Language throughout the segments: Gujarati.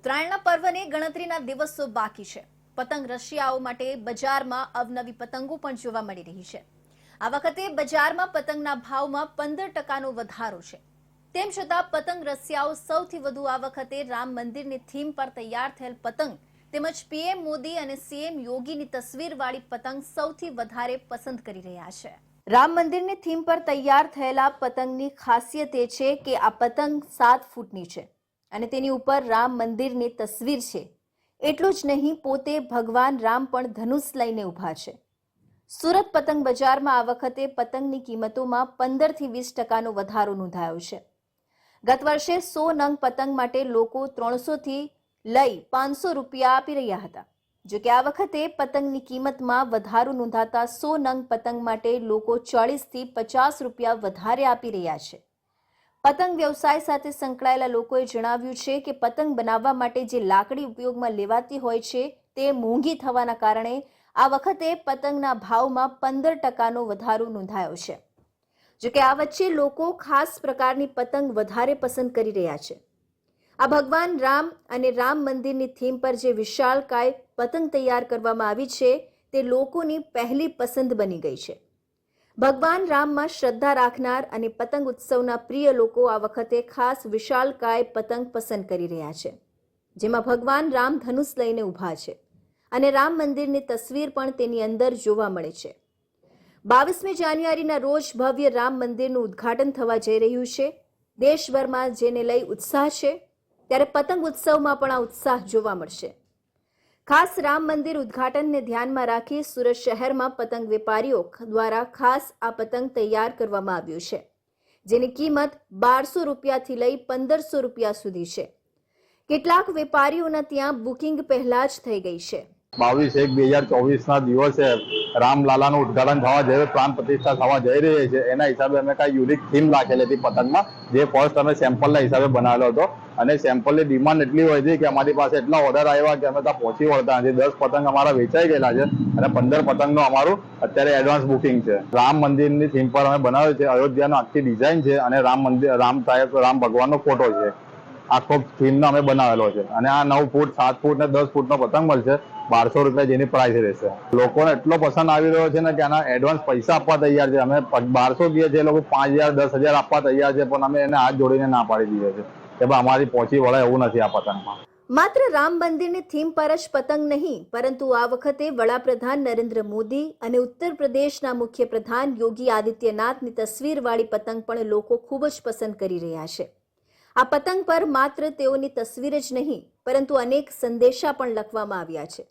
ઉત્તરાયણના પર્વને ગણતરીના દિવસો બાકી છે। પતંગ રશિયાઓ માટે બજારમાં અવનવી પતંગો પણ જોવા મળી રહી છે। આ વખતે બજારમાં પતંગના ભાવમાં 15% વધારો છે। તેમ છતાં પતંગ રશિયાઓ સૌથી વધુ આ વખતે રામ મંદિરની થીમ પર તૈયાર થયેલ પતંગ તેમજ પીએમ મોદી અને સીએમ યોગીની તસવીરવાળી પતંગ સૌથી વધારે પસંદ કરી રહ્યા છે। રામ મંદિરની થીમ પર તૈયાર થયેલા પતંગની ખાસિયત એ છે કે આ પતંગ 7 ફૂટની છે અને તેની ઉપર રામ મંદિરની તસવીર છે। એટલું જ નહીં, પોતે ભગવાન રામ પણ ધનુષ લઈને ઊભા છે। સુરત પતંગ બજારમાં આ વખતે પતંગની કિંમતોમાં 15 થી 20% વધારો નોંધાયો છે। ગત વર્ષે 100 નંગ પતંગ માટે લોકો 300 થી લઈ 500 રૂપિયા આપી રહ્યા હતા, જો કે આ વખતે પતંગની કિંમતમાં વધારો નોંધાતા 100 નંગ પતંગ માટે લોકો 40 થી 50 રૂપિયા વધારે આપી રહ્યા છે। પતંગ વ્યવસાય સાથે સંકળાયેલા લોકોએ જણાવ્યું છે કે પતંગ બનાવવા માટે જે લાકડી ઉપયોગમાં લેવાતી હોય છે તે મોંઘી થવાના કારણે આ વખતે પતંગના ભાવમાં 15%નો વધારો નોંધાયો છે। જો કે આ વચ્ચે લોકો ખાસ પ્રકારની પતંગ વધારે પસંદ કરી રહ્યા છે। આ ભગવાન રામ અને રામ મંદિરની થીમ પર જે વિશાળકાય પતંગ તૈયાર કરવામાં આવી છે તે લોકોની પહેલી પસંદ બની ગઈ છે। ભગવાન રામમાં શ્રદ્ધા રાખનાર અને પતંગ ઉત્સવના પ્રિય લોકો આ વખતે ખાસ વિશાળકાય પતંગ પસંદ કરી રહ્યા છે, જેમાં ભગવાન રામ ધનુષ લઈને ઊભા છે અને રામ મંદિરની તસવીર પણ તેની અંદર જોવા મળે છે। 22મી જાન્યુઆરીના રોજ ભવ્ય રામ મંદિરનું ઉદ્ઘાટન થવા જઈ રહ્યું છે। દેશભરમાં જેને લઈ ઉત્સાહ છે, ત્યારે પતંગ ઉત્સવમાં પણ આ ઉત્સાહ જોવા મળશે। ખાસ રામ મંદિર ઉદ્ઘાટનને ધ્યાનમાં રાખી સુરત શહેરમાં પતંગ વેપારીઓ દ્વારા ખાસ આ પતંગ તૈયાર કરવામાં આવ્યું છે, જેની કિંમત 1200 રૂપિયાથી લઈ 1500 રૂપિયા સુધી છે। કેટલાક વેપારીઓના ત્યાં બુકિંગ પહેલા જ થઈ ગઈ છે। 22/1/2024 ના દિવસે રામલાલાનું ઉદ્ઘાટન થવા જઈ પ્રાણ પ્રતિષ્ઠા થવા જઈ રહી છે। એના હિસાબે અમે કઈ યુનિક થીમ રાખેલી હતી પતંગમાં, જે ફર્સ્ટ અમે સેમ્પલના હિસાબે બનાવેલો હતો અને સેમ્પલની ડિમાન્ડ એટલી હોય છે કે અમારી પાસે એટલા ઓર્ડર આવ્યા કે અમે ત્યાં પહોંચી વળતા નથી। 10 પતંગ અમારા વેચાઈ ગયેલા છે અને 15 પતંગનું અમારું અત્યારે એડવાન્સ બુકિંગ છે। રામ મંદિરની થીમ પર અમે બનાવ્યું છે। અયોધ્યાનો આખી ડિઝાઇન છે અને રામ ભગવાનનો ફોટો છે। આખો થીમનો અમે બનાવેલો છે અને આ 9 ફૂટ 7 ફૂટ ને 10 ફૂટનો પતંગ મળશે। 1200 રૂપિયા જેની પ્રાઇસ રહેશે। લોકોને એટલો પસંદ આવી રહ્યો છે ને કે આના એડવાન્સ પૈસા આપવા તૈયાર છે। અમે 1200 કહીએ છીએ, લોકો 5000 10,000 આપવા તૈયાર છે, પણ અમે એને હાથ જોડીને ના પાડી દઈએ છીએ કે ભાઈ અમારી પહોંચી વળે એવું નથી આ પતંગમાં। માત્ર રામ મંદિરની થીમ પર જ પતંગ નહીં, પરંતુ આ વખતે વડાપ્રધાન નરેન્દ્ર મોદી અને ઉત્તર પ્રદેશના મુખ્યપ્રધાન યોગી આદિત્યનાથની તસવીરવાળી પતંગ પણ લોકો ખૂબ જ પસંદ કરી રહ્યા છે। આ પતંગ પર માત્ર તેઓની તસવીર જ નહીં, પરંતુ અનેક સંદેશા પણ લખવામાં આવ્યા છે।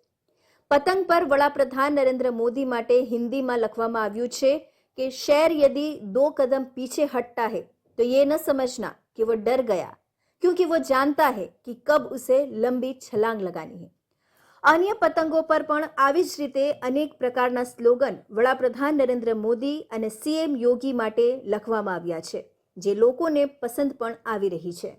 પતંગ પર વડાપ્રધાન નરેન્દ્ર મોદી માટે હિન્દીમાં લખવામાં આવ્યું છે કે શેર યદि 2 कदम पीछे हटता है तो ये न समझना कि वो डर गया, क्योंकि वो जानता है कि कब उसे लंबी छलांग लगानी है। अन्य पतंगों पर પણ આવી જ રીતે અનેક પ્રકારના સ્લોગન વડાપ્રધાન નરેન્દ્ર મોદી અને સીએમ યોગી માટે લખવામાં આવ્યા છે, જે લોકોને પસંદ પણ આવી રહી છે।